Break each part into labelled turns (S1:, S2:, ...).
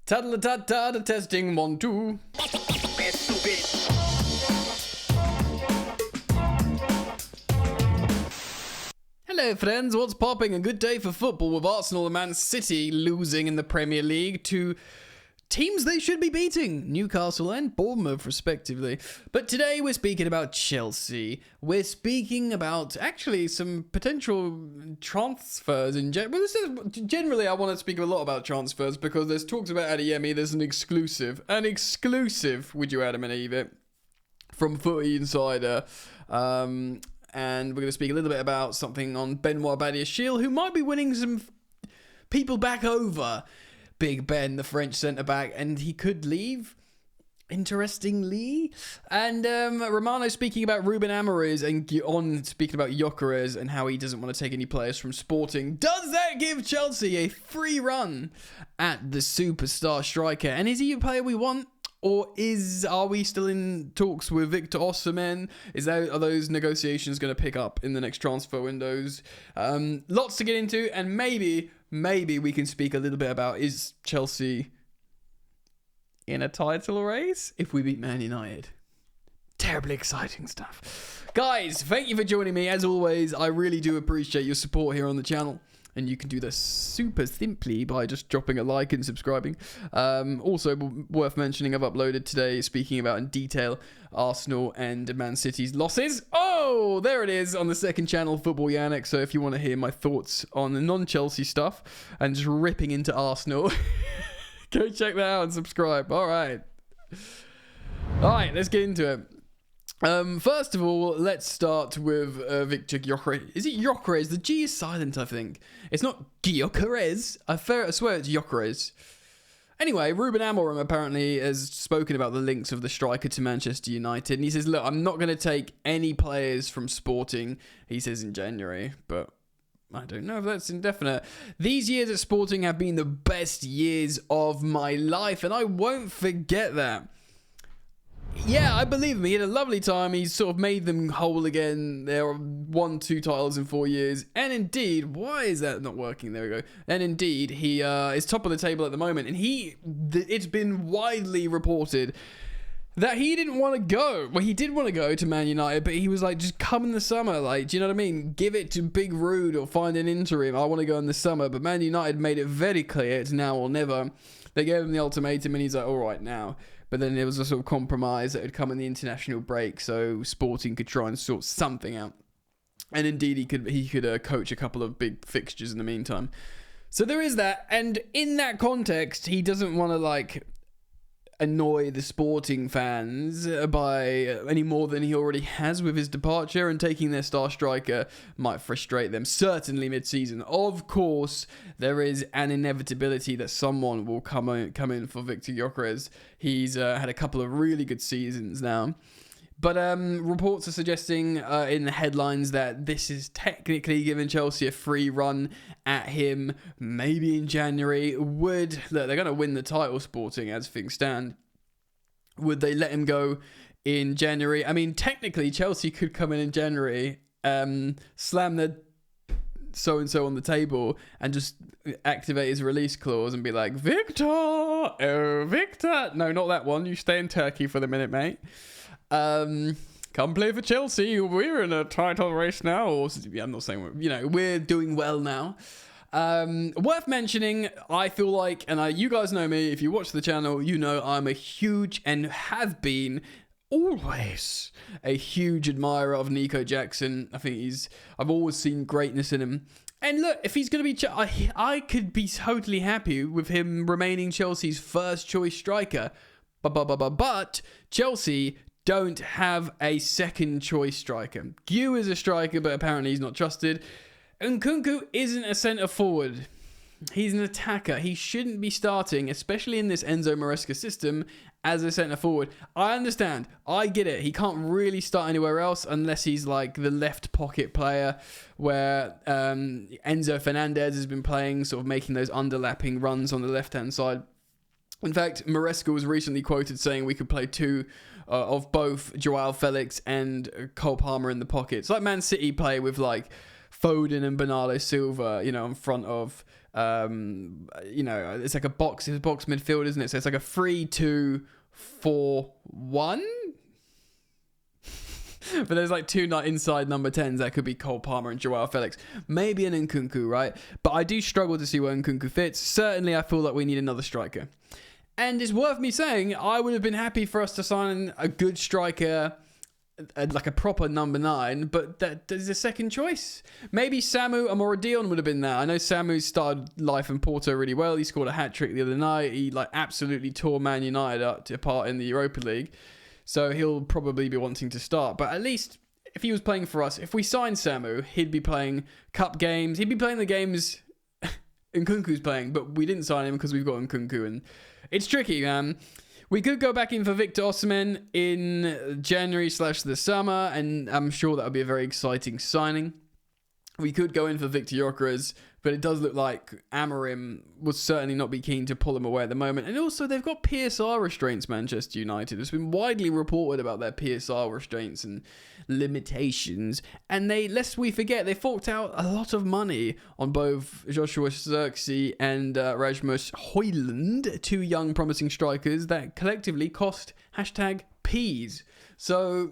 S1: Ta-da-ta-ta, testing 1, 2. Hello friends, what's popping? A good day for football with Arsenal and Man City losing in the Premier League to teams they should be beating, Newcastle and Bournemouth respectively. But today we're speaking about Chelsea. We're speaking about actually some potential transfers in general. Generally I want to speak a lot about transfers because there's talks about Adeyemi. There's an exclusive, would you Adam and Eve it, from Footy Insider. And we're going to speak a little bit about something on Benoit Badiashile, who might be winning some people back over Big Ben, the French centre-back, and he could leave, interestingly. And Romano speaking about Ruben Amorim and speaking about Gyokeres and how he doesn't want to take any players from Sporting. Does that give Chelsea a free run at the superstar striker? And is he a player we want? Or are we still in talks with Victor Osimhen? Are those negotiations going to pick up in the next transfer windows? Lots to get into, and maybe we can speak a little bit about, is Chelsea in a title race if we beat Man United? Terribly exciting stuff. Guys, thank you for joining me. As always, I really do appreciate your support here on the channel. And you can do this super simply by just dropping a like and subscribing. Also, worth mentioning, I've uploaded today speaking about in detail Arsenal and Man City's losses. Oh, there it is on the second channel, Football Yannick. So if you want to hear my thoughts on the non-Chelsea stuff and just ripping into Arsenal, go check that out and subscribe. All right, let's get into it. First of all, let's start with Victor Gyokeres. Is it Gyokeres? The G is silent, I think. It's not Gyokeres. I swear it's Gyokeres. Anyway, Ruben Amorim apparently has spoken about the links of the striker to Manchester United. And he says, look, I'm not going to take any players from Sporting, he says in January. But I don't know if that's indefinite. These years at Sporting have been the best years of my life. And I won't forget that. Yeah, I believe him. He had a lovely time. He's sort of made them whole again. They won 2 titles in 4 years. And indeed, why is that not working? There we go. And indeed, he is top of the table at the moment. And it's been widely reported that he didn't want to go. Well, he did want to go to Man United, but he was like, just come in the summer. Like, do you know what I mean? Give it to Big Rude or find an interim. I want to go in the summer. But Man United made it very clear it's now or never. They gave him the ultimatum and he's like, all right, now. But then there was a sort of compromise that had come in the international break, so Sporting could try and sort something out. And indeed, he could coach a couple of big fixtures in the meantime. So there is that. And in that context, he doesn't want to annoy the Sporting fans by any more than he already has with his departure, and taking their star striker might frustrate them, certainly mid-season. Of course, there is an inevitability that someone will come in for Victor Gyokeres. He's had a couple of really good seasons now. But reports are suggesting in the headlines that this is technically giving Chelsea a free run at him, maybe in January. Look, they're going to win the title, Sporting, as things stand. Would they let him go in January? I mean, technically, Chelsea could come in January, slam their so-and-so on the table, and just activate his release clause and be like, Victor! Oh, Victor! No, not that one. You stay in Turkey for the minute, mate. Come play for Chelsea. We're in a title race now. Or, yeah, I'm not saying we're doing well now. Worth mentioning, I feel like, and you guys know me, if you watch the channel, you know I'm a huge and have been always a huge admirer of Nico Jackson. I think I've always seen greatness in him. And look, if he's going to be, I could be totally happy with him remaining Chelsea's first choice striker. But Chelsea don't have a second choice striker. Gyu is a striker, but apparently he's not trusted. And Nkunku isn't a centre forward. He's an attacker. He shouldn't be starting, especially in this Enzo Maresca system, as a centre forward. I understand. I get it. He can't really start anywhere else unless he's like the left pocket player where Enzo Fernandez has been playing, sort of making those underlapping runs on the left-hand side. In fact, Maresca was recently quoted saying we could play two of both Joao Felix and Cole Palmer in the pocket. It's like Man City play with like Foden and Bernardo Silva, in front of It's like a box midfield, isn't it? So it's like a 3-2-4-1. But there's like two inside number 10s that could be Cole Palmer and Joao Felix. Maybe an Nkunku, right? But I do struggle to see where Nkunku fits. Certainly, I feel like we need another striker. And it's worth me saying, I would have been happy for us to sign a good striker, like a proper number 9, but that is a second choice. Maybe Samu Amoradion would have been there. I know Samu started life in Porto really well. He scored a hat-trick the other night. He absolutely tore Man United apart in the Europa League. So he'll probably be wanting to start. But at least if he was playing for us, if we signed Samu, he'd be playing cup games. He'd be playing the games Nkunku's playing, but we didn't sign him because we've got Nkunku. And it's tricky, man. We could go back in for Victor Osimhen in January / the summer, and I'm sure that would be a very exciting signing. We could go in for Victor Gyokeres, but it does look like Amorim would certainly not be keen to pull him away at the moment. And also, they've got PSR restraints, Manchester United. It's been widely reported about their PSR restraints and limitations. And lest we forget, they forked out a lot of money on both Joshua Zirkzee and Rasmus Højlund, two young promising strikers that collectively cost #Ps. So,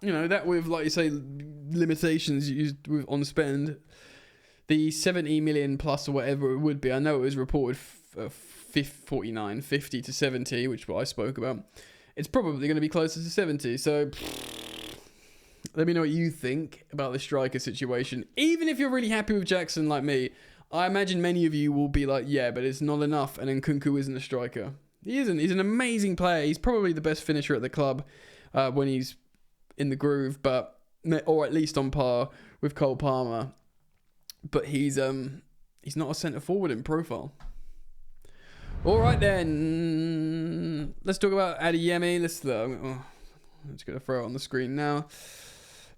S1: that with, like you say, limitations used on spend, the 70 million plus or whatever it would be, I know it was reported 50 to 70, which is what I spoke about. It's probably going to be closer to 70, so let me know what you think about the striker situation. Even if you're really happy with Jackson like me, I imagine many of you will be like, yeah, but it's not enough, and Nkunku isn't a striker. He isn't. He's an amazing player. He's probably the best finisher at the club when he's in the groove, or at least on par with Cole Palmer. But he's not a centre forward in profile. All right then, let's talk about Adeyemi. I'm just gonna throw it on the screen now.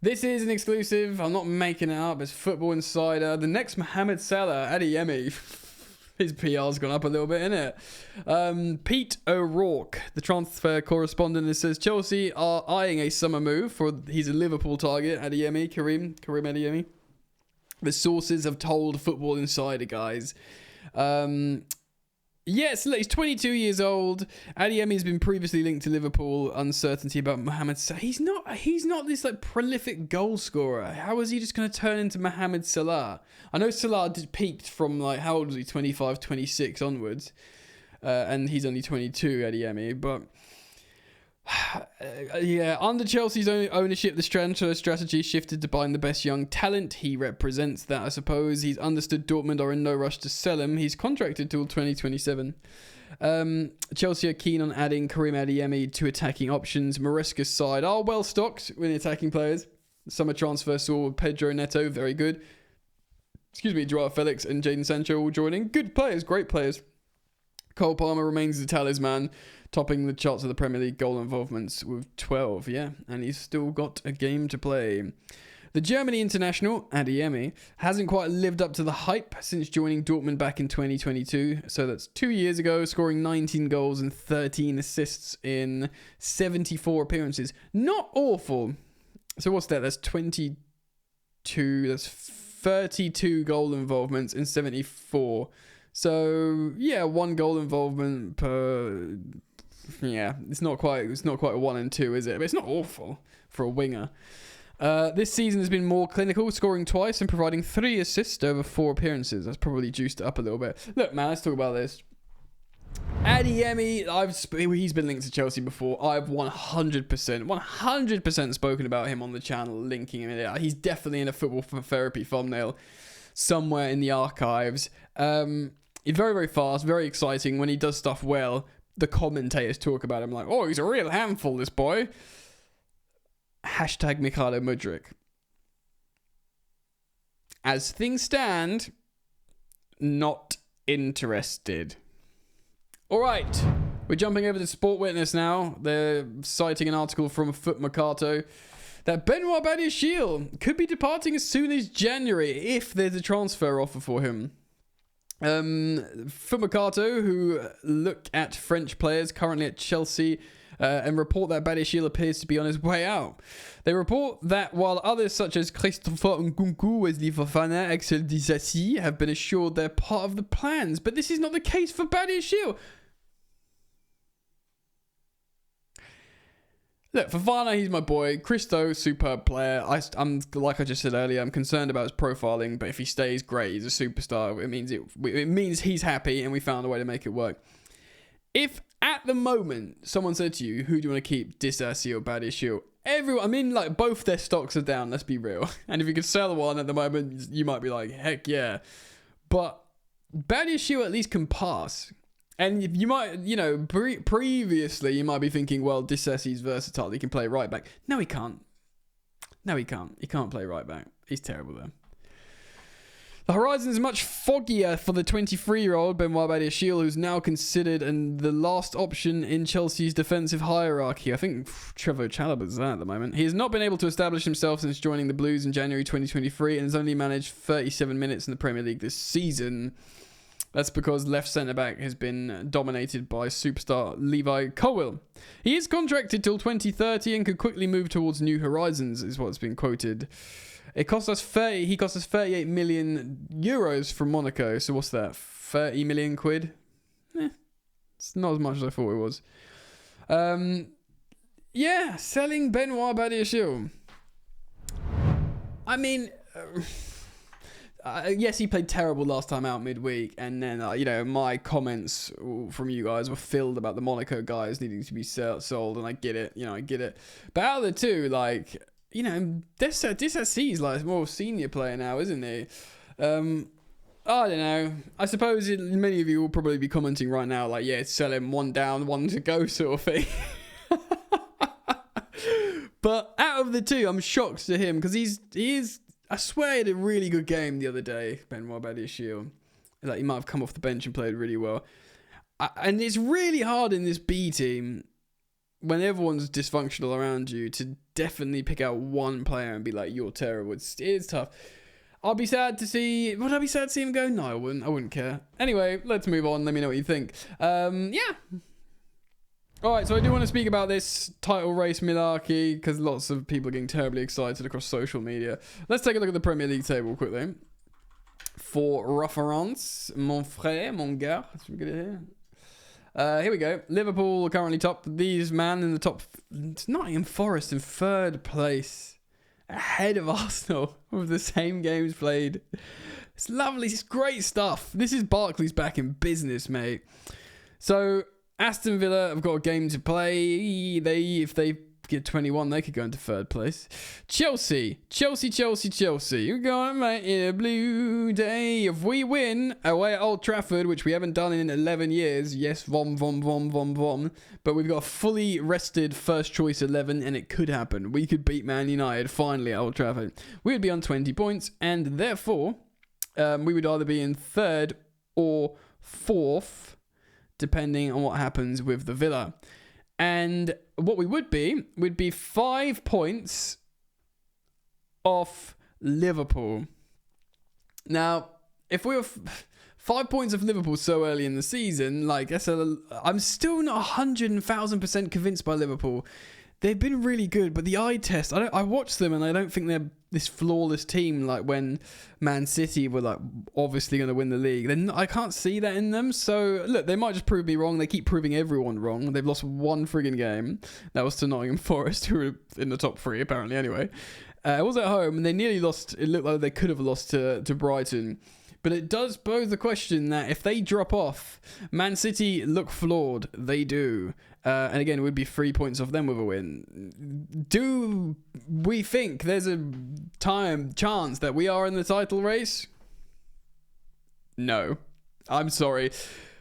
S1: This is an exclusive. I'm not making it up. It's Football Insider. The next Mohamed Salah, Adeyemi. His PR's gone up a little bit, innit? Pete O'Rourke, the transfer correspondent, says Chelsea are eyeing a summer move he's a Liverpool target, Karim Adeyemi. The sources have told Football Insider, guys. Yes, he's 22 years old. Adeyemi has been previously linked to Liverpool. Uncertainty about Mohamed Salah. He's not this prolific goal scorer. How is he just going to turn into Mohamed Salah? I know Salah peaked from how old was he? 25, 26 onwards. And he's only 22, Adeyemi. But yeah, under Chelsea's ownership, the transfer strategy shifted to buying the best young talent. He represents that, I suppose. He's understood Dortmund are in no rush to sell him. He's contracted till 2027. Chelsea are keen on adding Karim Adeyemi to attacking options. Maresca's side are well stocked with attacking players. The summer transfer saw Pedro Neto, very good. Joao Felix and Jadon Sancho all joining. Good players, great players. Cole Palmer remains the talisman, topping the charts of the Premier League goal involvements with 12, yeah, and he's still got a game to play. The Germany international, Adeyemi, hasn't quite lived up to the hype since joining Dortmund back in 2022, so that's 2 years ago, scoring 19 goals and 13 assists in 74 appearances. Not awful. So what's that? That's 22, that's 32 goal involvements in 74. So yeah, 1 goal involvement per. Yeah, it's not quite a 1 and 2, is it? But it's not awful for a winger. This season has been more clinical, scoring twice and providing 3 assists over 4 appearances. That's probably juiced it up a little bit. Look, man, let's talk about this. Adeyemi, he's been linked to Chelsea before. I've 100% spoken about him on the channel, linking him in it. He's definitely in a Football for Therapy thumbnail somewhere in the archives. He's very, very fast, very exciting. When he does stuff well, the commentators talk about him like, oh, he's a real handful, this boy. #Mikhailo Mudryk. As things stand, not interested. All right, we're jumping over to Sport Witness now. They're citing an article from Foot Mercato that Benoit Badiashile could be departing as soon as January if there's a transfer offer for him. Foot Mercato, who look at French players currently at Chelsea, and report that Badiashile appears to be on his way out. They report that while others such as Christopher Nkunku, Wesley Fofana, Axel Disasi have been assured they're part of the plans, but this is not the case for Badiashile. Look, Fofana, he's my boy. Christo, superb player. I'm like I just said earlier, I'm concerned about his profiling, but if he stays, great. He's a superstar. It means he's happy, and we found a way to make it work. If at the moment someone said to you, "Who do you want to keep, Disasi or Badiashile?" Everyone, I mean, like both their stocks are down. Let's be real. And if you could sell one at the moment, you might be like, "Heck yeah!" But Badiashile at least can pass. And you might, previously you might be thinking, well, Disasi's versatile. He can play right back. No, he can't. He can't play right back. He's terrible there. The horizon is much foggier for the 23-year-old Benoit Badiashile, who's now considered the last option in Chelsea's defensive hierarchy. I think Trevor Chalobah's that at the moment. He has not been able to establish himself since joining the Blues in January 2023 and has only managed 37 minutes in the Premier League this season. That's because left centre-back has been dominated by superstar Levi Colwill. He is contracted till 2030 and could quickly move towards new horizons, is what's been quoted. He cost us 38 million euros from Monaco. So what's that? 30 million quid? It's not as much as I thought it was. Selling Benoit Badiashile. I mean... yes, he played terrible last time out midweek, and then my comments from you guys were filled about the Monaco guys needing to be sold, and I get it, But out of the two, Disasi's like more of a senior player now, isn't he? I don't know. I suppose many of you will probably be commenting right now, like, yeah, sell him, one down, one to go, sort of thing. But out of the two, I'm shocked to him because he is. I swear he had a really good game the other day, Benoit Badiashile. Like, he might have come off the bench and played really well. And it's really hard in this B team, when everyone's dysfunctional around you, to definitely pick out one player and be like, you're terrible. It's tough. Would I be sad to see him go? No, I wouldn't care. Anyway, let's move on. Let me know what you think. Alright, so I do want to speak about this title race malarkey because lots of people are getting terribly excited across social media. Let's take a look at the Premier League table quickly. For reference, mon frère, mon gars. Let's get it here. Here we go. Liverpool are currently top. These man in the top. It's Nottingham Forest in third place, ahead of Arsenal with the same games played. It's lovely. It's great stuff. This is Barclays back in business, mate. So Aston Villa have got a game to play. If they get 21, they could go into third place. Chelsea. You're going, mate, in a blue day. If we win away at Old Trafford, which we haven't done in 11 years, yes, vom. But we've got a fully rested first choice 11, and it could happen. We could beat Man United finally at Old Trafford. We would be on 20 points, and therefore, we would either be in third or fourth, depending on what happens with the Villa. And what we would be 5 points off Liverpool. Now, if we were 5 points off Liverpool so early in the season, I'm still not 100,000% convinced by Liverpool. They've been really good, but the eye test, I watched them and I don't think they're this flawless team like when Man City were like obviously going to win the league. I can't see that in them. So look, they might just prove me wrong. They keep proving everyone wrong. They've lost one friggin' game. That was to Nottingham Forest, who were in the top three apparently anyway. It was at home and they nearly lost. It looked like they could have lost to Brighton. But it does pose the question that if they drop off, Man City look flawed. They do. And again, it would be 3 points off them with a win. Do we think there's a chance that we are in the title race? No. I'm sorry.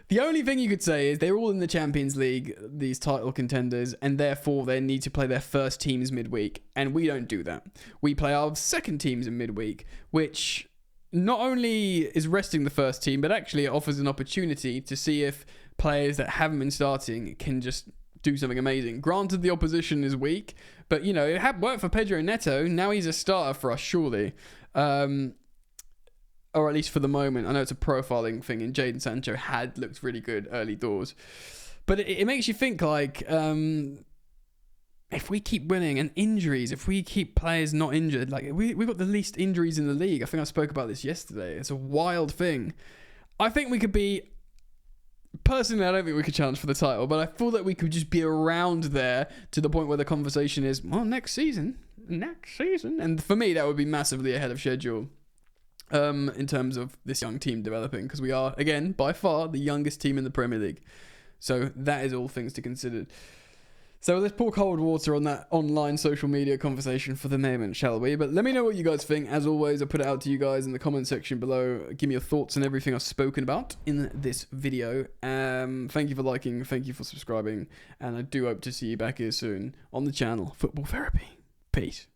S1: The only thing you could say is they're all in the Champions League, these title contenders, and therefore they need to play their first teams midweek. And we don't do that. We play our second teams in midweek, which not only is resting the first team, but actually it offers an opportunity to see if players that haven't been starting can just do something amazing. Granted, the opposition is weak, but, it had worked for Pedro Neto. Now he's a starter for us, surely. Or at least for the moment. I know it's a profiling thing, and Jadon Sancho had looked really good early doors. But it makes you think, like, if we keep winning and injuries, if we keep players not injured, like we've got the least injuries in the league. I think I spoke about this yesterday. It's a wild thing. I think we could be, personally, I don't think we could challenge for the title, but I feel that we could just be around there to the point where the conversation is, well, next season. And for me, that would be massively ahead of schedule in terms of this young team developing, because we are, again, by far the youngest team in the Premier League. So that is all things to consider. So let's pour cold water on that online social media conversation for the moment, shall we? But let me know what you guys think. As always, I'll put it out to you guys in the comment section below. Give me your thoughts on everything I've spoken about in this video. Thank you for liking. Thank you for subscribing. And I do hope to see you back here soon on the channel, Football Therapy. Peace.